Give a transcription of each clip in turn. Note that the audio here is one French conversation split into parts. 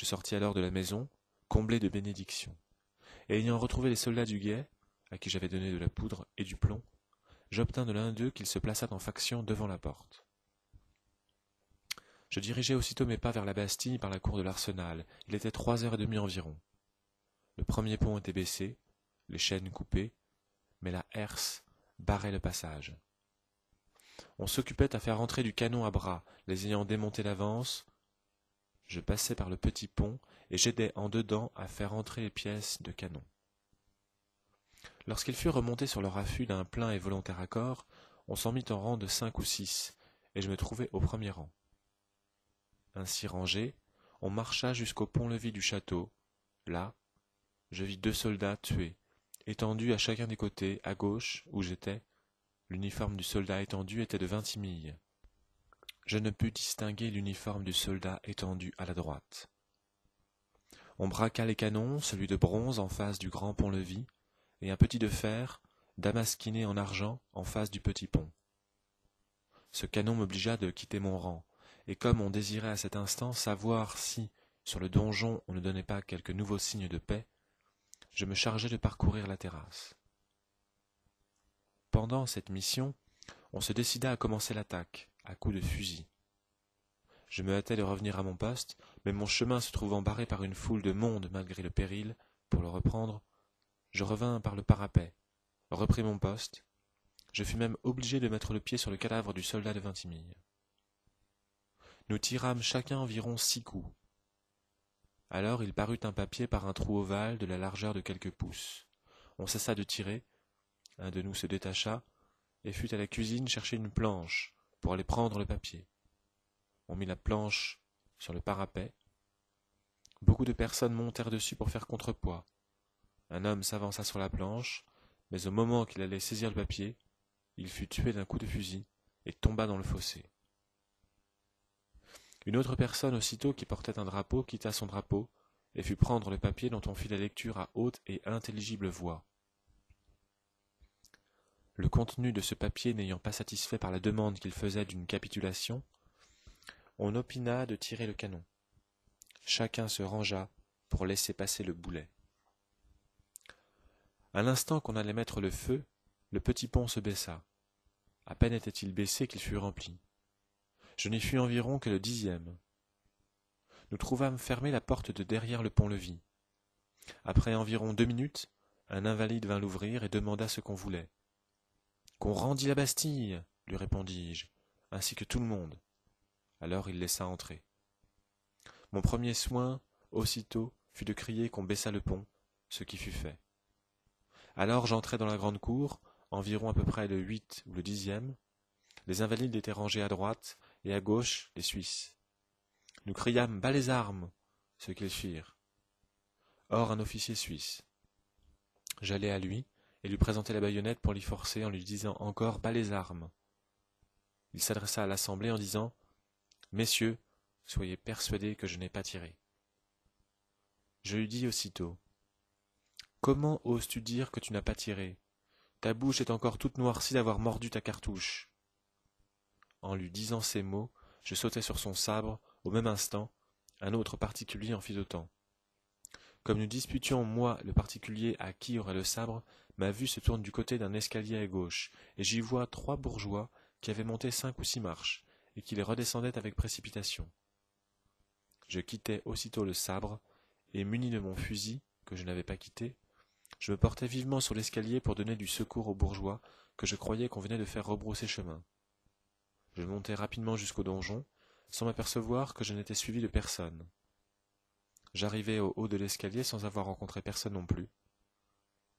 Je sortis alors de la maison, comblé de bénédictions. Et ayant retrouvé les soldats du guet, à qui j'avais donné de la poudre et du plomb, j'obtins de l'un d'eux qu'il se plaçât en faction devant la porte. Je dirigeai aussitôt mes pas vers la Bastille par la cour de l'Arsenal. Il était 3h30 environ. Le premier pont était baissé, les chaînes coupées, mais la herse barrait le passage. On s'occupait à faire entrer du canon à bras, les ayant démontés d'avance. Je passai par le petit pont et j'aidai en dedans à faire entrer les pièces de canon. Lorsqu'ils furent remontés sur leur affût d'un plein et volontaire accord, on s'en mit en rang de 5 ou 6, et je me trouvai au premier rang. Ainsi rangé, on marcha jusqu'au pont-levis du château. Là, je vis 2 soldats tués, étendus à chacun des côtés, à gauche, où j'étais. L'uniforme du soldat étendu était de 20 milles. Je ne pus distinguer l'uniforme du soldat étendu à la droite. On braqua les canons, celui de bronze en face du grand pont-levis, et un petit de fer, damasquiné en argent, en face du petit pont. Ce canon m'obligea de quitter mon rang, et comme on désirait à cet instant savoir si, sur le donjon, on ne donnait pas quelque nouveau signe de paix, je me chargeai de parcourir la terrasse. Pendant cette mission, on se décida à commencer l'attaque, à coups de fusil. Je me hâtai de revenir à mon poste, mais mon chemin se trouvant barré par une foule de monde malgré le péril, pour le reprendre, je revins par le parapet, repris mon poste. Je fus même obligé de mettre le pied sur le cadavre du soldat de Vintimille. Nous tirâmes chacun environ 6 coups. Alors il parut un papier par un trou ovale de la largeur de quelques pouces. On cessa de tirer, un de nous se détacha, et fut à la cuisine chercher une planche pour aller prendre le papier. On mit la planche sur le parapet. Beaucoup de personnes montèrent dessus pour faire contrepoids. Un homme s'avança sur la planche, mais au moment qu'il allait saisir le papier, il fut tué d'un coup de fusil et tomba dans le fossé. Une autre personne aussitôt qui portait un drapeau quitta son drapeau et fut prendre le papier dont on fit la lecture à haute et intelligible voix. Le contenu de ce papier n'ayant pas satisfait par la demande qu'il faisait d'une capitulation, on opina de tirer le canon. Chacun se rangea pour laisser passer le boulet. À l'instant qu'on allait mettre le feu, le petit pont se baissa. À peine était-il baissé qu'il fut rempli. Je n'y fus environ que le 10e. Nous trouvâmes fermée la porte de derrière le pont-levis. Après environ 2 minutes, un invalide vint l'ouvrir et demanda ce qu'on voulait. « Qu'on rendît la Bastille !» lui répondis-je, ainsi que tout le monde. Alors il laissa entrer. Mon premier soin, aussitôt, fut de crier qu'on baissât le pont, ce qui fut fait. Alors j'entrai dans la grande cour, environ à peu près le 8 ou le 10e. Les invalides étaient rangés à droite, et à gauche les Suisses. Nous criâmes « Bas les armes !» ce qu'ils firent. Or un officier suisse. J'allai à lui, et lui présentai la baïonnette pour l'y forcer en lui disant encore « Bas les armes !» Il s'adressa à l'assemblée en disant « Messieurs, soyez persuadés que je n'ai pas tiré. » Je lui dis aussitôt « Comment oses-tu dire que tu n'as pas tiré? Ta bouche est encore toute noircie d'avoir mordu ta cartouche. » En lui disant ces mots, je sautai sur son sabre. Au même instant, un autre particulier en fit autant. Comme nous disputions, moi, le particulier, à qui aurait le sabre, ma vue se tourne du côté d'un escalier à gauche, et j'y vois 3 bourgeois qui avaient monté 5 ou 6 marches, et qui les redescendaient avec précipitation. Je quittai aussitôt le sabre, et muni de mon fusil, que je n'avais pas quitté, je me portai vivement sur l'escalier pour donner du secours aux bourgeois que je croyais qu'on venait de faire rebrousser chemin. Je montai rapidement jusqu'au donjon, sans m'apercevoir que je n'étais suivi de personne. J'arrivai au haut de l'escalier sans avoir rencontré personne non plus.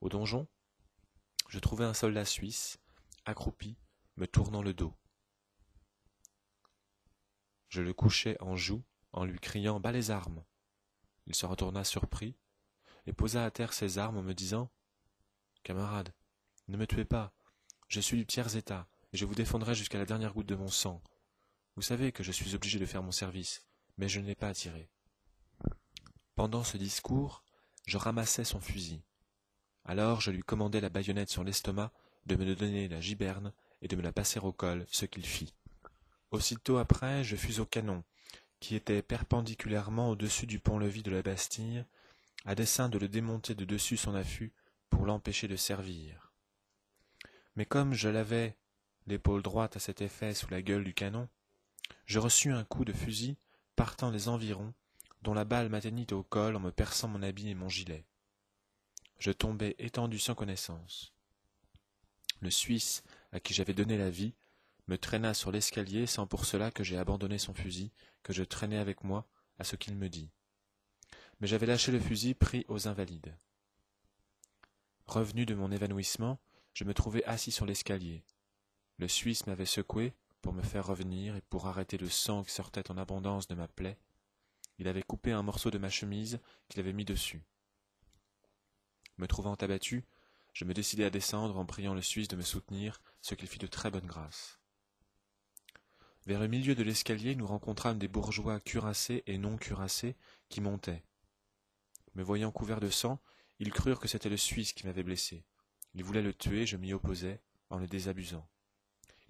Au donjon, je trouvai un soldat suisse, accroupi, me tournant le dos. Je le couchai en joue en lui criant « Bas les armes !» Il se retourna surpris et posa à terre ses armes en me disant « Camarade, ne me tuez pas, je suis du tiers-état et je vous défendrai jusqu'à la dernière goutte de mon sang. Vous savez que je suis obligé de faire mon service, mais je n'ai pas à tirer. » Pendant ce discours, je ramassai son fusil. Alors je lui commandai la baïonnette sur l'estomac, de me donner la giberne et de me la passer au col, ce qu'il fit. Aussitôt après, je fus au canon, qui était perpendiculairement au-dessus du pont-levis de la Bastille, à dessein de le démonter de dessus son affût pour l'empêcher de servir. Mais comme je l'avais l'épaule droite à cet effet sous la gueule du canon, je reçus un coup de fusil partant des environs, dont la balle m'atteignit au col en me perçant mon habit et mon gilet. Je tombai étendu sans connaissance. Le Suisse, à qui j'avais donné la vie, me traîna sur l'escalier sans pour cela que j'aie abandonné son fusil, que je traînais avec moi, à ce qu'il me dit. Mais j'avais lâché le fusil pris aux Invalides. Revenu de mon évanouissement, je me trouvai assis sur l'escalier. Le Suisse m'avait secoué pour me faire revenir et pour arrêter le sang qui sortait en abondance de ma plaie. Il avait coupé un morceau de ma chemise qu'il avait mis dessus. Me trouvant abattu, je me décidai à descendre en priant le Suisse de me soutenir, ce qu'il fit de très bonne grâce. Vers le milieu de l'escalier, nous rencontrâmes des bourgeois cuirassés et non cuirassés qui montaient. Me voyant couvert de sang, ils crurent que c'était le Suisse qui m'avait blessé. Ils voulaient le tuer, je m'y opposai, en le désabusant.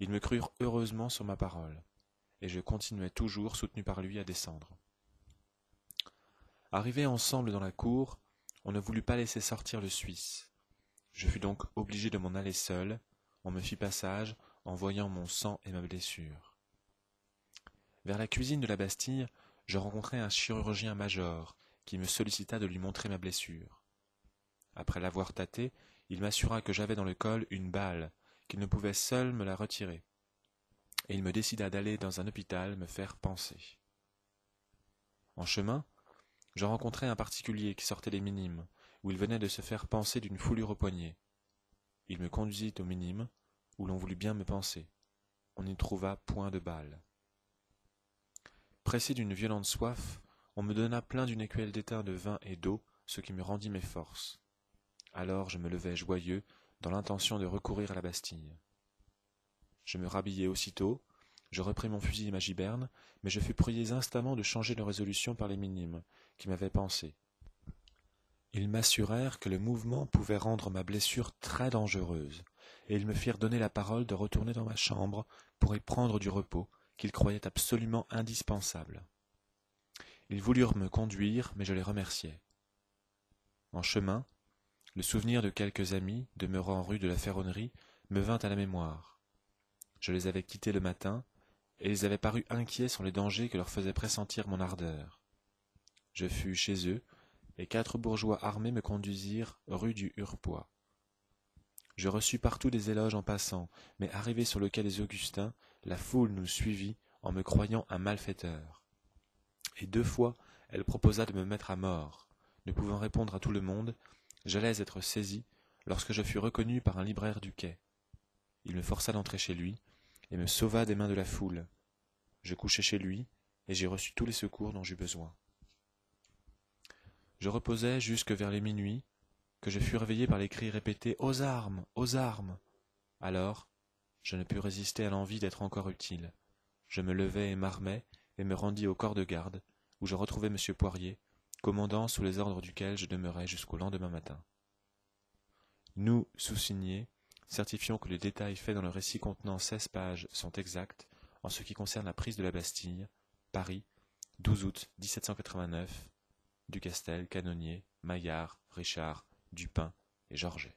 Ils me crurent heureusement sur ma parole, et je continuai toujours, soutenu par lui, à descendre. Arrivés ensemble dans la cour, on ne voulut pas laisser sortir le Suisse. Je fus donc obligé de m'en aller seul. On me fit passage en voyant mon sang et ma blessure. Vers la cuisine de la Bastille, je rencontrai un chirurgien-major qui me sollicita de lui montrer ma blessure. Après l'avoir tâtée, il m'assura que j'avais dans le col une balle, qu'il ne pouvait seul me la retirer, et il me décida d'aller dans un hôpital me faire panser. En chemin, je rencontrai un particulier qui sortait des Minimes, où il venait de se faire panser d'une foulure au poignet. Il me conduisit aux Minimes, où l'on voulut bien me panser. On n'y trouva point de balles. Pressé d'une violente soif, on me donna plein d'une écuelle d'étain de vin et d'eau, ce qui me rendit mes forces. Alors je me levai joyeux, dans l'intention de recourir à la Bastille. Je me rhabillai aussitôt, je repris mon fusil et ma giberne, mais je fus prié instamment de changer de résolution par les Minimes, qui m'avaient pansé. Ils m'assurèrent que le mouvement pouvait rendre ma blessure très dangereuse, et ils me firent donner la parole de retourner dans ma chambre pour y prendre du repos, qu'ils croyaient absolument indispensable. Ils voulurent me conduire, mais je les remerciai. En chemin, le souvenir de quelques amis, demeurant rue de la Ferronnerie, me vint à la mémoire. Je les avais quittés le matin, et ils avaient paru inquiets sur les dangers que leur faisait pressentir mon ardeur. Je fus chez eux, et 4 bourgeois armés me conduisirent rue du Hurepoix. Je reçus partout des éloges en passant, mais arrivé sur le quai des Augustins, la foule nous suivit en me croyant un malfaiteur. Et 2 fois, elle proposa de me mettre à mort. Ne pouvant répondre à tout le monde, j'allais être saisi lorsque je fus reconnu par un libraire du quai. Il me força d'entrer chez lui et me sauva des mains de la foule. Je couchai chez lui et j'y reçus tous les secours dont j'eus besoin. Je reposai jusque vers les minuit, que je fus réveillé par les cris répétés « Aux armes! Aux armes !» Alors, je ne pus résister à l'envie d'être encore utile. Je me levai et m'armai, et me rendis au corps de garde, où je retrouvai M. Poirier, commandant sous les ordres duquel je demeurai jusqu'au lendemain matin. Nous, sous-signés, certifions que les détails faits dans le récit contenant 16 pages sont exacts en ce qui concerne la prise de la Bastille, Paris, 12 août 1789, Ducastel, Canonnier, Maillard, Richard, Dupin et Georget.